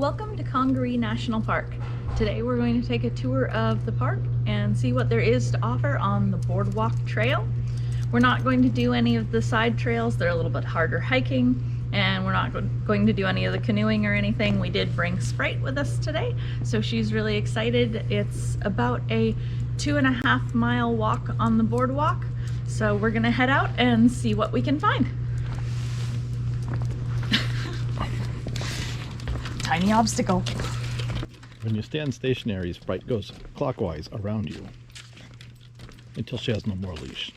Welcome to Congaree National Park. Today we're going to take a tour of the park and see what there is to offer on the boardwalk trail. We're not going to do any of the side trails, they're a little bit harder hiking, and we're not going to do any of the canoeing or anything. We did bring Sprite with us today, so she's really excited. It's about a 2.5 mile walk on the boardwalk, so we're gonna head out and see what we can find. Tiny obstacle. When you stand stationary, Sprite goes clockwise around you until she has no more leash.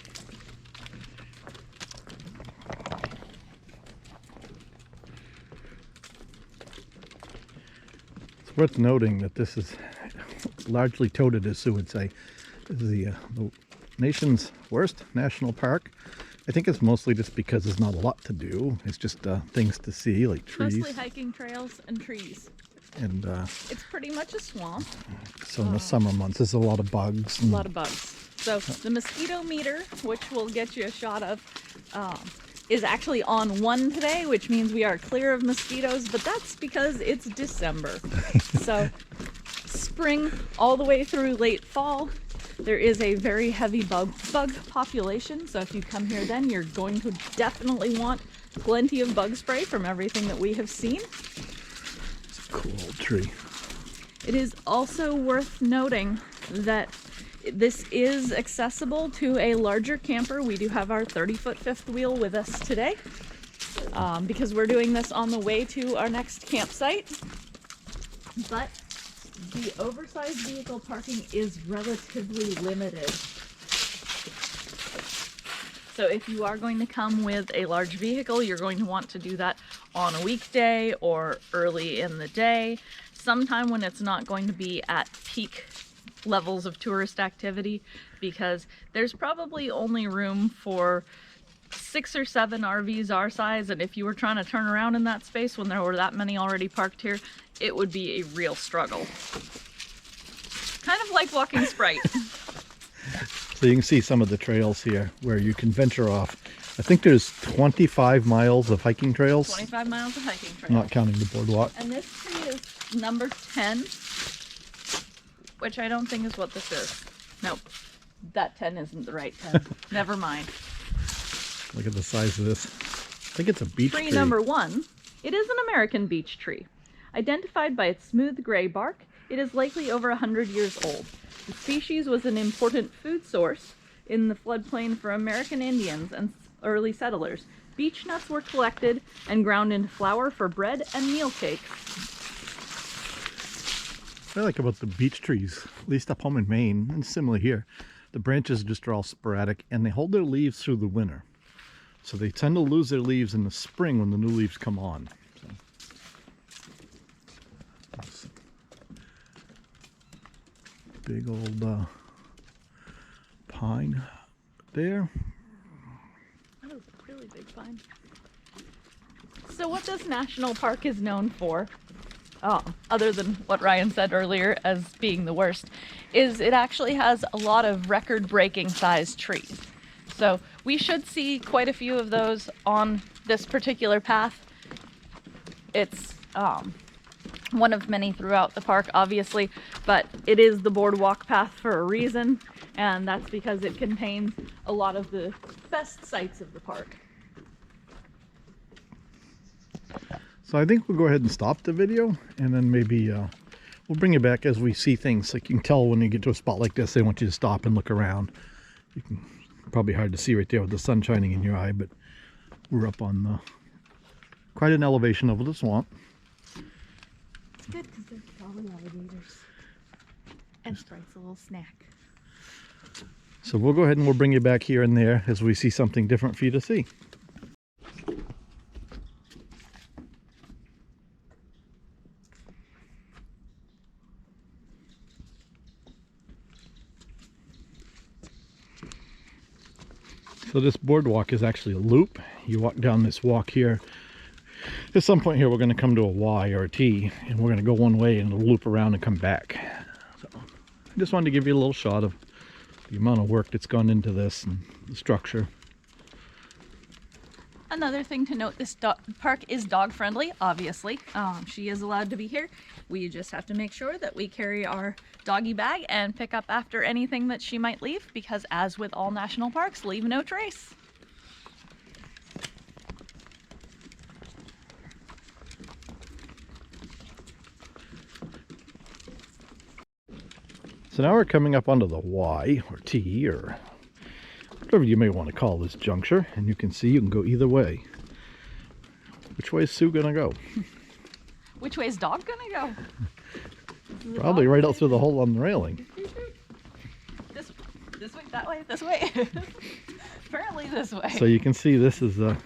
It's worth noting that this is largely touted, as Sue would say, as the nation's worst national park. I think it's mostly just because there's not a lot to do. It's just things to see, like trees. Mostly hiking trails and trees. And it's pretty much a swamp. So in the summer months, there's a lot of bugs. A lot of bugs. So the mosquito meter, which we'll get you a shot of, is actually on 1 today, which means we are clear of mosquitoes, but that's because it's December. So spring all the way through late fall, there is a very heavy bug population. So if you come here then, you're going to definitely want plenty of bug spray from everything that we have seen. It's a cool old tree. It is also worth noting that this is accessible to a larger camper. We do have our 30-foot fifth wheel with us today because we're doing this on the way to our next campsite. But the oversized vehicle parking is relatively limited. So if you are going to come with a large vehicle, you're going to want to do that on a weekday or early in the day, sometime when it's not going to be at peak levels of tourist activity, because there's probably only room for 6 or 7 RVs our size, and if you were trying to turn around in that space when there were that many already parked here, it would be a real struggle. Kind of like walking Sprite. So you can see some of the trails here where you can venture off. I think there's 25 miles of hiking trails. 25 miles of hiking trails. Not counting the boardwalk. And this tree is number 10, which I don't think is what this is. Nope, that 10 isn't the right 10. Never mind. Look at the size of this. I think it's a beech tree. Tree number 1. It is an American beech tree. Identified by its smooth gray bark, it is likely over 100 years old. The species was an important food source in the floodplain for American Indians and early settlers. Beech nuts were collected and ground into flour for bread and meal cakes. What I like about the beech trees, at least up home in Maine, and similar here, the branches just are all sporadic and they hold their leaves through the winter. So they tend to lose their leaves in the spring when the new leaves come on. So. Big old pine there. That is a really big pine. So what this national park is known for, other than what Ryan said earlier as being the worst, is it actually has a lot of record-breaking size trees. So we should see quite a few of those on this particular path. It's one of many throughout the park, obviously, but it is the boardwalk path for a reason, and that's because it contains a lot of the best sights of the park. So I think we'll go ahead and stop the video, and then maybe we'll bring you back as we see things. Like you can tell when you get to a spot like this, they want you to stop and look around. You can probably hard to see right there with the sun shining in your eye, but we're up on quite an elevation over the swamp. It's good because there's probably alligators. And Sprite's a little snack. So we'll go ahead and we'll bring you back here and there as we see something different for you to see. So this boardwalk is actually a loop. You walk down this walk here. At some point here we're going to come to a Y or a T, and we're going to go one way and loop around and come back. So I just wanted to give you a little shot of the amount of work that's gone into this and the structure. Another thing to note, this park is dog friendly, obviously. She is allowed to be here. We just have to make sure that we carry our doggy bag and pick up after anything that she might leave, because as with all national parks, leave no trace. So now we're coming up onto the Y or T or whatever you may want to call this juncture, and you can see you can go either way. Which way is Sue gonna go? Which way is dog gonna go? Probably right out through the hole on the railing. This way, that way, this way. Apparently this way. So you can see this is a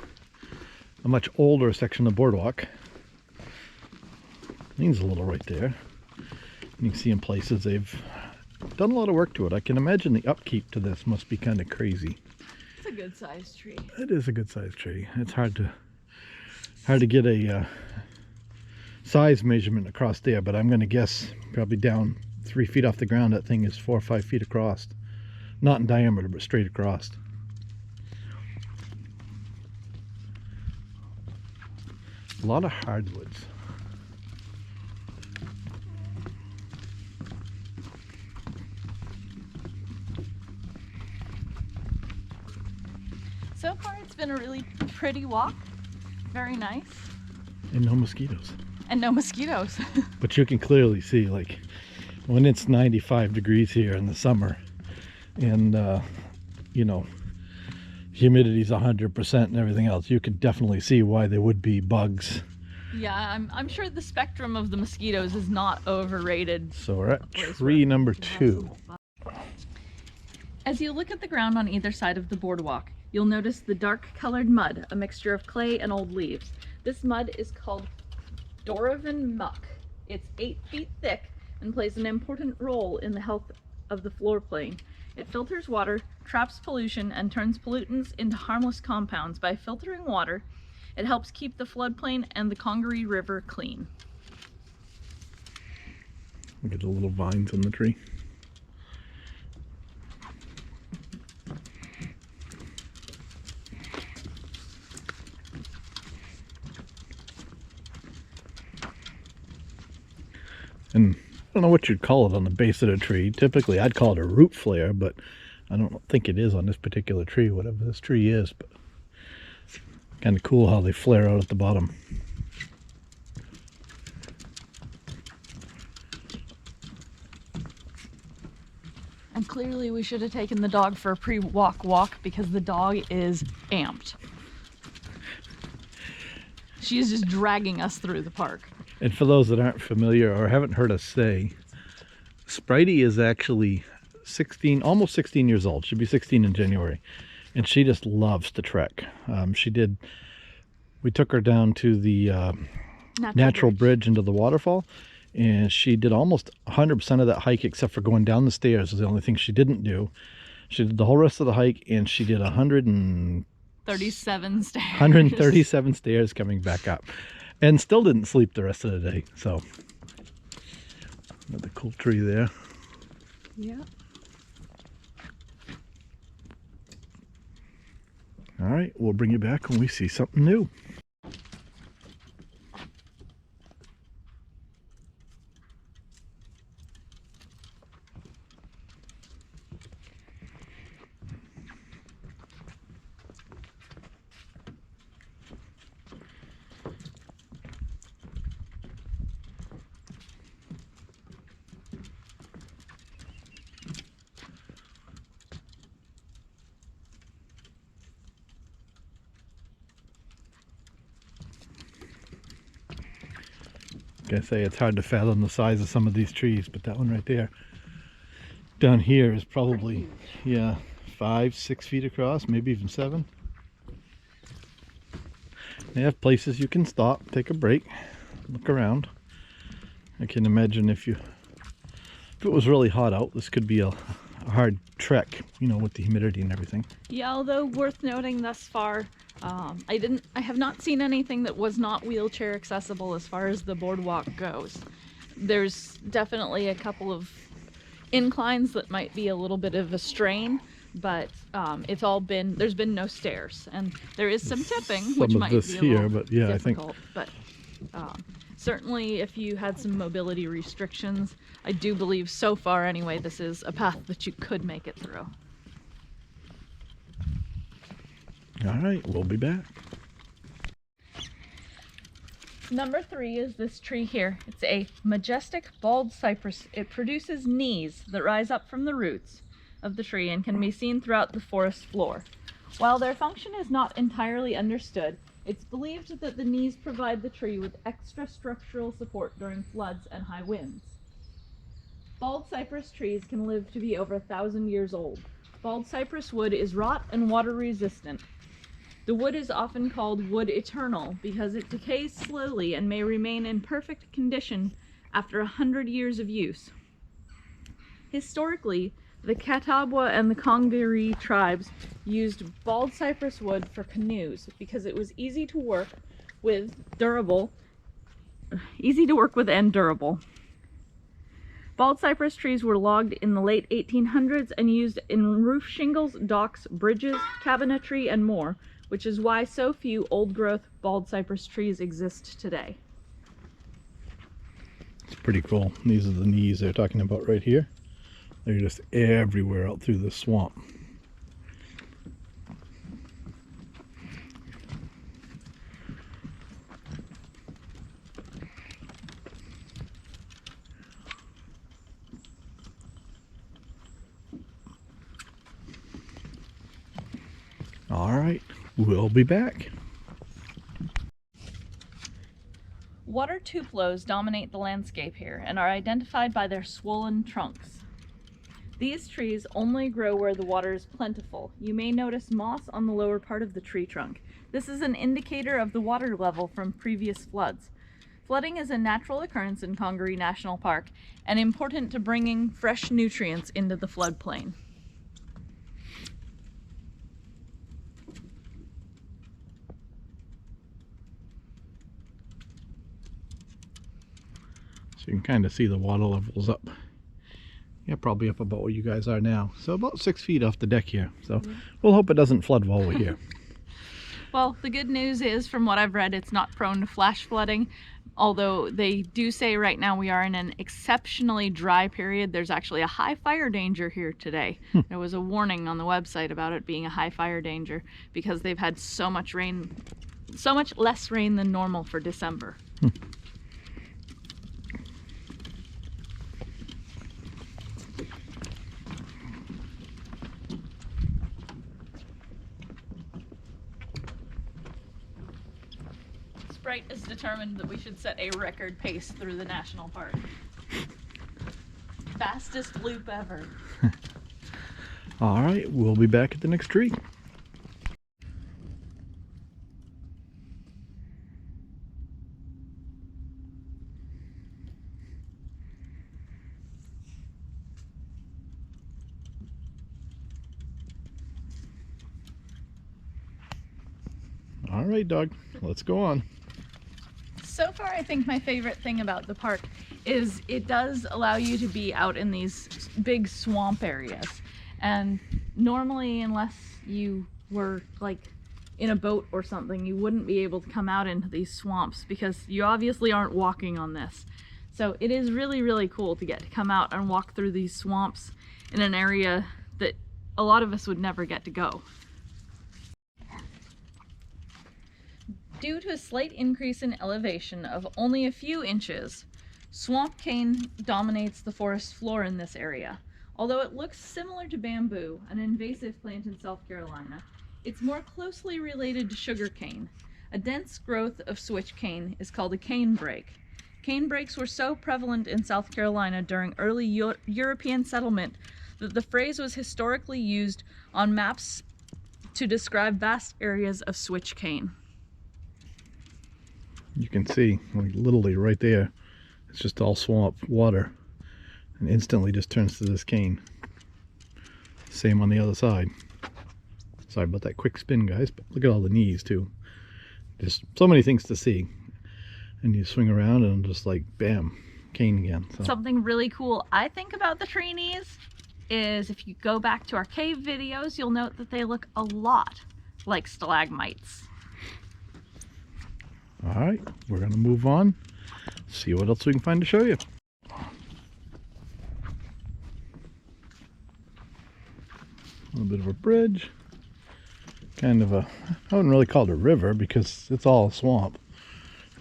much older section of boardwalk. Leans a little right there. And you can see in places they've done a lot of work to it. I can imagine the upkeep to this must be kind of crazy. It's a good sized tree. It is a good sized tree. It's hard to get a size measurement across there, but I'm going to guess probably down 3 feet off the ground that thing is 4 or 5 feet across. Not in diameter, but straight across. A lot of hardwoods. So far it's been a really pretty walk. Very nice. And no mosquitoes. And no mosquitoes. But you can clearly see, like, when it's 95 degrees here in the summer and you know, humidity's 100% and everything else, you can definitely see why there would be bugs. Yeah, I'm sure the spectrum of the mosquitoes is not overrated. So we're at tree number 2. As you look at the ground on either side of the boardwalk, you'll notice the dark colored mud, a mixture of clay and old leaves. This mud is called Doravan muck. It's 8 feet thick and plays an important role in the health of the floor plane. It filters water, traps pollution, and turns pollutants into harmless compounds. By filtering water, it helps keep the floodplain and the Congaree River clean. Look at the little vines on the tree. And I don't know what you'd call it on the base of the tree. Typically I'd call it a root flare, but I don't think it is on this particular tree, whatever this tree is. But kind of cool how they flare out at the bottom. And clearly we should have taken the dog for a pre-walk walk because the dog is amped. She is just dragging us through the park. And for those that aren't familiar or haven't heard us say, Spritey is actually 16, almost 16 years old. She'll be 16 in January. And she just loves to trek. We took her down to the natural bridge into the waterfall. And she did almost 100% of that hike except for going down the stairs is the only thing she didn't do. She did the whole rest of the hike, and she did 137 stairs. 137 stairs coming back up. And still didn't sleep the rest of the day. So, another cool tree there. Yeah. All right, we'll bring you back when we see something new. Like I say, it's hard to fathom the size of some of these trees, but that one right there down here is probably, yeah, 5-6 feet across, maybe even 7. They have places you can stop, take a break, look around. I can imagine if it was really hot out, this could be a hard trek, you know, with the humidity and everything. Yeah, although worth noting thus far, I have not seen anything that was not wheelchair accessible as far as the boardwalk goes. There's definitely a couple of inclines that might be a little bit of a strain, but there's been no stairs, and there is some tipping, Some which of might this be a here, little but yeah, I think difficult. But certainly, if you had some mobility restrictions, I do believe so far anyway, this is a path that you could make it through. All right, we'll be back. Number 3 is this tree here. It's a majestic bald cypress. It produces knees that rise up from the roots of the tree and can be seen throughout the forest floor. While their function is not entirely understood, it's believed that the knees provide the tree with extra structural support during floods and high winds. Bald cypress trees can live to be over 1,000 years old. Bald cypress wood is rot and water resistant. The wood is often called wood eternal because it decays slowly and may remain in perfect condition after 100 years of use. Historically, the Catawba and the Congaree tribes used bald cypress wood for canoes because it was easy to work with and durable. Bald cypress trees were logged in the late 1800s and used in roof shingles, docks, bridges, cabinetry, and more, which is why so few old-growth bald cypress trees exist today. It's pretty cool. These are the knees they're talking about right here. They're just everywhere out through the swamp. All right, we'll be back. Water tupelos dominate the landscape here and are identified by their swollen trunks. These trees only grow where the water is plentiful. You may notice moss on the lower part of the tree trunk. This is an indicator of the water level from previous floods. Flooding is a natural occurrence in Congaree National Park and important to bringing fresh nutrients into the floodplain. So you can kind of see the water levels up. Yeah, probably up about where you guys are now. So about 6 feet off the deck here. So we'll hope it doesn't flood while we're here. Well, the good news is, from what I've read, it's not prone to flash flooding. Although they do say right now we are in an exceptionally dry period. There's actually a high fire danger here today. There was a warning on the website about it being a high fire danger because they've had so much rain, so much less rain than normal for December. Sprite is determined that we should set a record pace through the national park. Fastest loop ever. All right, we'll be back at the next tree. All right, Doug, let's go on. So far, I think my favorite thing about the park is it does allow you to be out in these big swamp areas. And normally, unless you were like in a boat or something, you wouldn't be able to come out into these swamps because you obviously aren't walking on this. So it is really, really cool to get to come out and walk through these swamps in an area that a lot of us would never get to go. Due to a slight increase in elevation of only a few inches, swamp cane dominates the forest floor in this area. Although it looks similar to bamboo, an invasive plant in South Carolina, it's more closely related to sugarcane. A dense growth of switch cane is called a cane brake. Cane brakes were so prevalent in South Carolina during early European settlement that the phrase was historically used on maps to describe vast areas of switch cane. You can see, like, literally right there, it's just all swamp water, and instantly just turns to this cane. Same on the other side. Sorry about that quick spin, guys, but look at all the knees too. Just so many things to see. And you swing around and just like, bam, cane again. So. Something really cool I think about the tree knees is if you go back to our cave videos, you'll note that they look a lot like stalagmites. All right, we're gonna move on, see what else we can find to show you. A little bit of a bridge, kind of a, I wouldn't really call it a river because it's all swamp.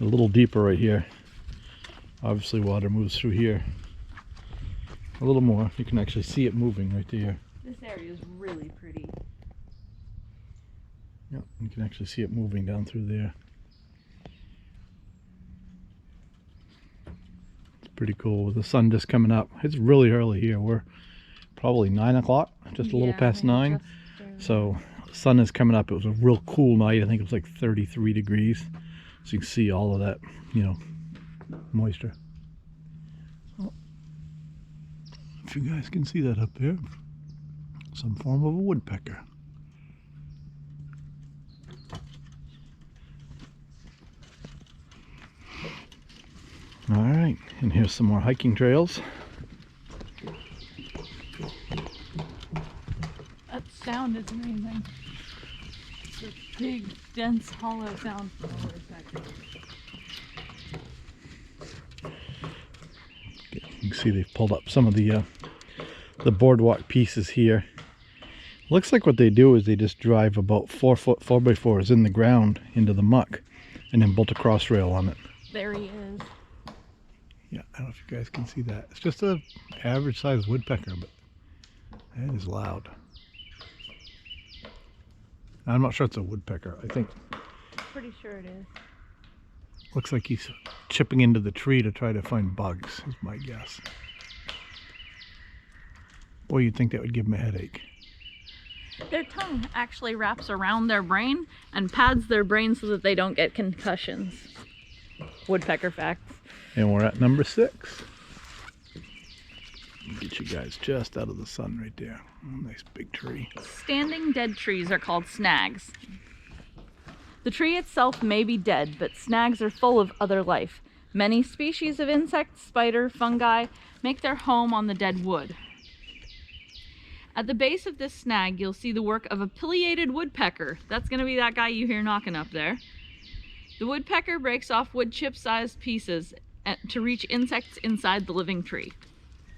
A little deeper right here. Obviously water moves through here. A little more, you can actually see it moving right there. This area is really pretty. Yep, you can actually see it moving down through there. It's pretty cool with the sun just coming up. It's really early here. We're probably 9 o'clock, just a little past 9. So the sun is coming up. It was a real cool night. I think it was like 33 degrees. So you can see all of that, you know, moisture. Oh, if you guys can see that up there, some form of a woodpecker. All right, and here's some more hiking trails. That sound is amazing. The big, dense, hollow sound from a woodpecker. You can see they've pulled up some of the boardwalk pieces here. Looks like what they do is they just drive about 4-foot 4x4s in the ground into the muck and then built a cross rail on it. There he is. Yeah, I don't know if you guys can see that. It's just a average sized woodpecker, but that is loud. I'm not sure it's a woodpecker. I think, Pretty sure it is. looks like he's chipping into the tree to try to find bugs, is my guess. Boy, you'd think that would give him a headache. Their tongue actually wraps around their brain and pads their brain so that they don't get concussions. Woodpecker facts. And we're at number 6. Get you guys just out of the sun right there. Oh, nice big tree. Standing dead trees are called snags. The tree itself may be dead, but snags are full of other life. Many species of insects, spider, fungi make their home on the dead wood. At the base of this snag, you'll see the work of a pileated woodpecker. That's going to be that guy you hear knocking up there. The woodpecker breaks off wood chip-sized pieces to reach insects inside the living tree.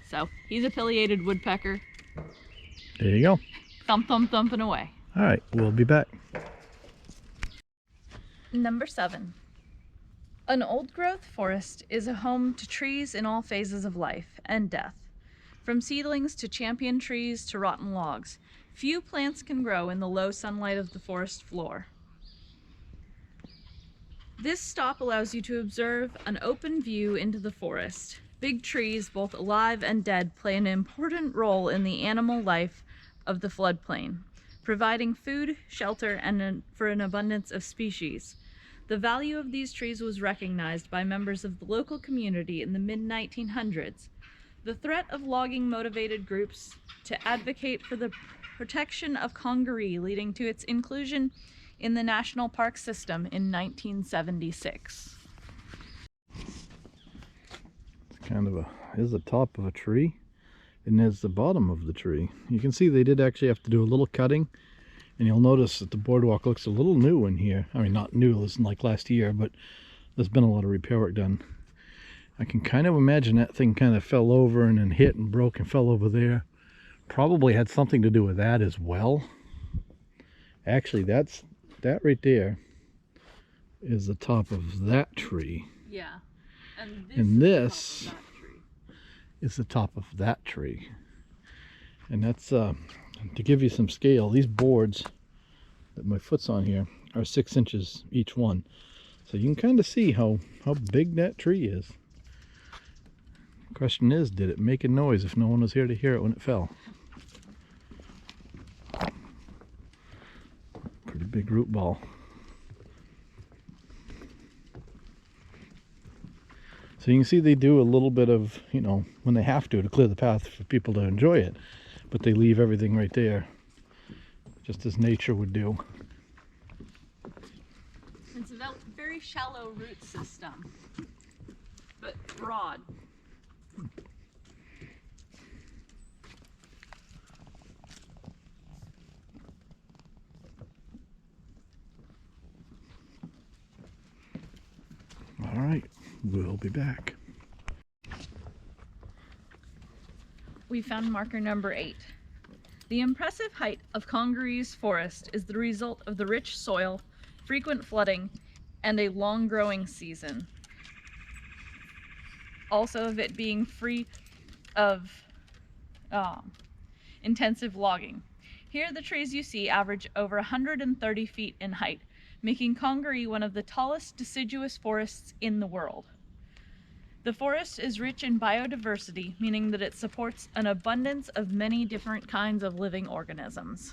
So he's a pileated woodpecker. There you go. Thump, thump, thumping away. All right, we'll be back. Number 7. An old-growth forest is a home to trees in all phases of life and death. From seedlings to champion trees to rotten logs, few plants can grow in the low sunlight of the forest floor. This stop allows you to observe an open view into the forest. Big trees, both alive and dead, play an important role in the animal life of the floodplain, providing food, shelter, and for an abundance of species. The value of these trees was recognized by members of the local community in the mid-1900s. The threat of logging motivated groups to advocate for the protection of Congaree, leading to its inclusion in the national park system in 1976. It's kind of is the top of a tree, and there's the bottom of the tree. You can see they did actually have to do a little cutting, and you'll notice that the boardwalk looks a little new in here. I mean, not new, it's like last year, but there's been a lot of repair work done. I can kind of imagine that thing kind of fell over and then hit and broke and fell over there. Probably had something to do with that as well. Actually, that right there is the top of that tree. Yeah. And this is the top of that tree. And that's, to give you some scale, these boards that my foot's on here are 6 inches each one. So you can kind of see how big that tree is. Question is, did it make a noise if no one was here to hear it when it fell? Pretty big root ball. So you can see they do a little bit of, you know, when they have to clear the path for people to enjoy it, but they leave everything right there, just as nature would do. It's a very shallow root system, but broad. be back. We found marker number 8. The impressive height of Congaree's forest is the result of the rich soil, frequent flooding, and a long growing season. Also of it being free of intensive logging. Here the trees you see average over 130 feet in height, making Congaree one of the tallest deciduous forests in the world. The forest is rich in biodiversity, meaning that it supports an abundance of many different kinds of living organisms.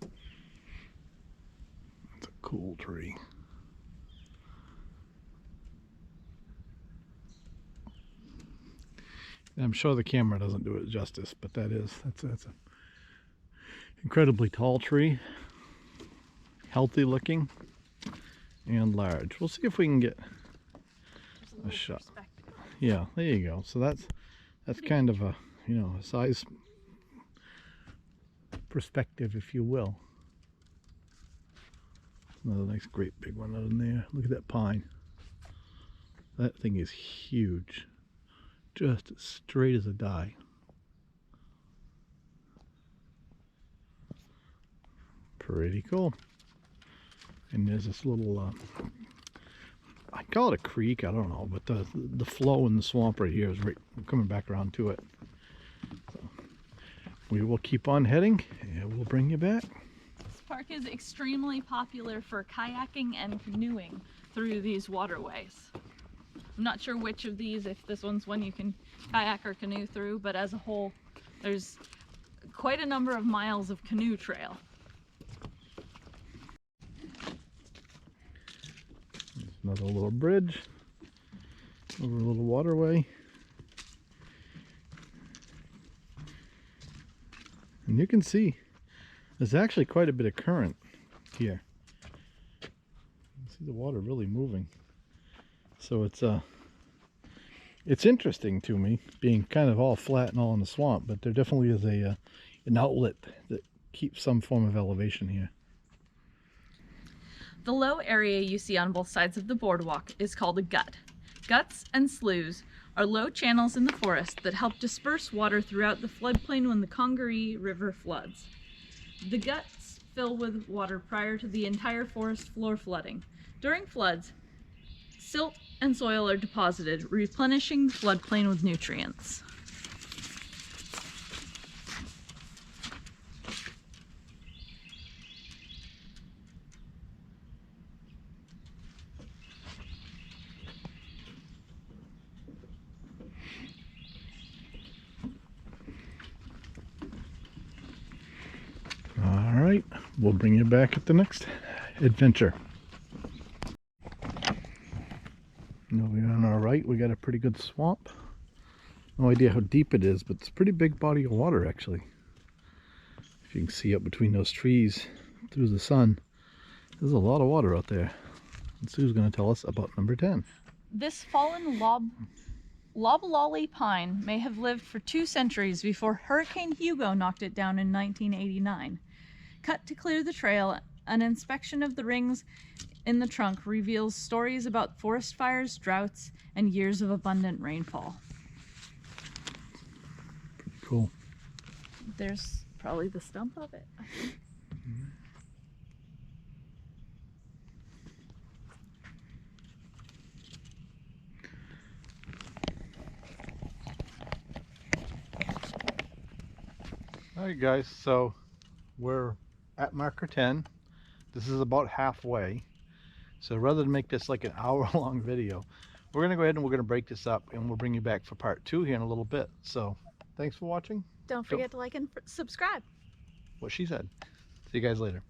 That's a cool tree. I'm sure the camera doesn't do it justice, but that's an incredibly tall tree, healthy looking, and large. We'll see if we can get a shot. Yeah, there you go. So that's kind of a, you know, a size perspective, if you will. Another nice great big one out in there. Look at that pine. That thing is huge. Just as straight as a die. Pretty cool. And there's this little I call it a creek, I don't know, but the flow in the swamp right here is right, coming back around to it. So we will keep on heading and we'll bring you back. This park is extremely popular for kayaking and canoeing through these waterways. I'm not sure which of these, if this one's one you can kayak or canoe through, but as a whole, there's quite a number of miles of canoe trail. There's another little bridge over a little waterway. And you can see there's actually quite a bit of current here. You can see the water really moving. So it's interesting to me, being kind of all flat and all in the swamp, but there definitely is an outlet that keeps some form of elevation here. The low area you see on both sides of the boardwalk is called a gut. Guts and sloughs are low channels in the forest that help disperse water throughout the floodplain when the Congaree River floods. The guts fill with water prior to the entire forest floor flooding. During floods, silt and soil are deposited, replenishing the floodplain with nutrients. All right, we'll bring you back at the next adventure. Over on our right, we got a pretty good swamp. No idea how deep it is, but it's a pretty big body of water, actually. If you can see up between those trees through the sun, there's a lot of water out there. And Sue's going to tell us about number 10. This fallen loblolly pine may have lived for 2 centuries before Hurricane Hugo knocked it down in 1989. Cut to clear the trail, an inspection of the rings in the trunk reveals stories about forest fires, droughts, and years of abundant rainfall. Pretty cool. There's probably the stump of it, I think. Alright guys, so we're at marker 10. This is about halfway. So rather than make this like an hour-long video, we're going to go ahead and we're going to break this up and we'll bring you back for part 2 here in a little bit. So thanks for watching. Don't forget to like and subscribe. What she said. See you guys later.